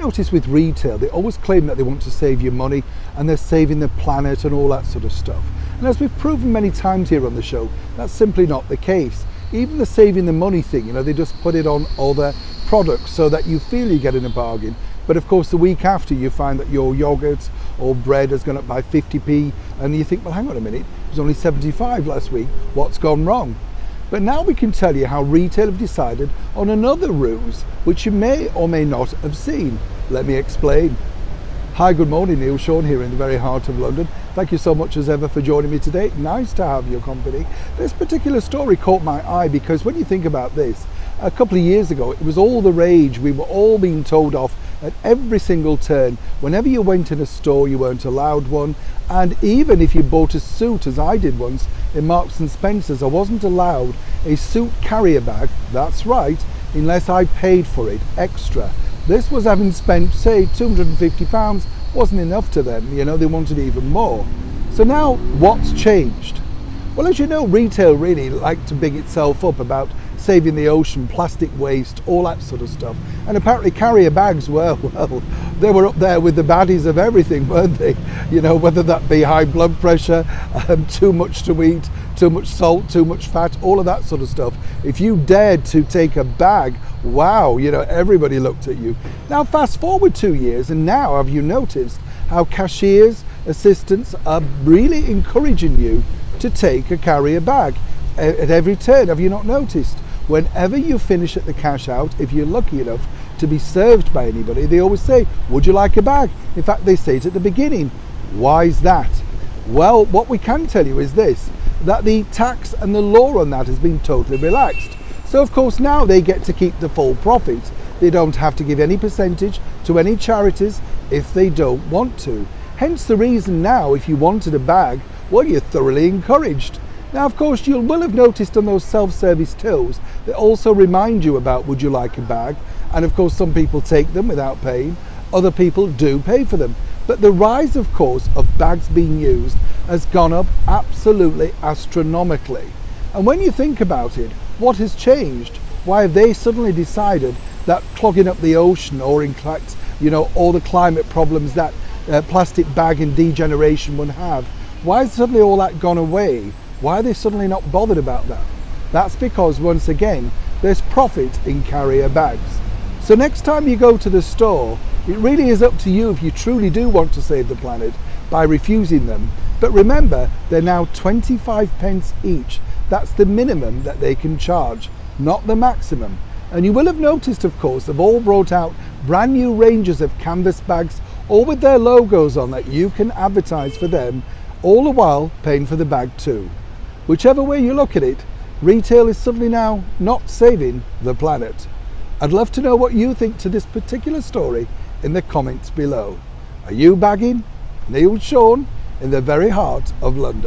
notice with retail, they always claim that they want to save you money and they're saving the planet and all that sort of stuff. And as we've proven many times here on the show, that's simply not the case. Even the saving the money thing, they just put it on other products so that you feel you're getting a bargain. But of course, the week after, you find that your yogurt or bread has gone up by 50p, and you think, well, hang on a minute, it was only 75 last week, what's gone wrong? But now we can tell you how retail have decided on another ruse, which you may or may not have seen. Let me explain. Hi, good morning, Neil Sean here in the very heart of London. Thank you so much as ever for joining me today. Nice to have your company. This particular story caught my eye because when you think about this, a couple of years ago, it was all the rage. We were all being told off at every single turn. Whenever you went in a store, you weren't allowed one. And even if you bought a suit, as I did once in Marks and Spencer's, I wasn't allowed a suit carrier bag, that's right, unless I paid for it extra. This was having spent, say, £250, wasn't enough to them, they wanted even more. So now, what's changed? Well, as you know, retail really liked to big itself up about saving the ocean, plastic waste, all that sort of stuff. And apparently carrier bags were, well, they were up there with the baddies of everything, weren't they? Whether that be high blood pressure, too much to eat, too much salt, too much fat, all of that sort of stuff. If you dared to take a bag, wow, everybody looked at you. Now fast forward 2 years, and now have you noticed how cashiers, assistants are really encouraging you to take a carrier bag at every turn? Have you not noticed? Whenever you finish at the cash out, if you're lucky enough to be served by anybody, they always say, would you like a bag? In fact, they say it at the beginning. Why is that? Well, what we can tell you is this, that the tax and the law on that has been totally relaxed. So of course now they get to keep the full profit. They don't have to give any percentage to any charities if they don't want to. Hence the reason now, if you wanted a bag, well, you're thoroughly encouraged. Now, of course, you will have noticed on those self-service tills, they also remind you about would you like a bag? And of course, some people take them without paying. Other people do pay for them. But the rise, of course, of bags being used has gone up absolutely astronomically. And when you think about it, what has changed? Why have they suddenly decided that clogging up the ocean, or in fact, all the climate problems that plastic bag and degeneration would have, why has suddenly all that gone away? Why are they suddenly not bothered about that? That's because, once again, there's profit in carrier bags. So next time you go to the store, it really is up to you if you truly do want to save the planet by refusing them. But remember, they're now 25 pence each. That's the minimum that they can charge, not the maximum. And you will have noticed, of course, they've all brought out brand new ranges of canvas bags, all with their logos on, that you can advertise for them, all the while paying for the bag too. Whichever way you look at it, retail is suddenly now not saving the planet. I'd love to know what you think to this particular story in the comments below. Are you bagging? Neil Sean in the very heart of London.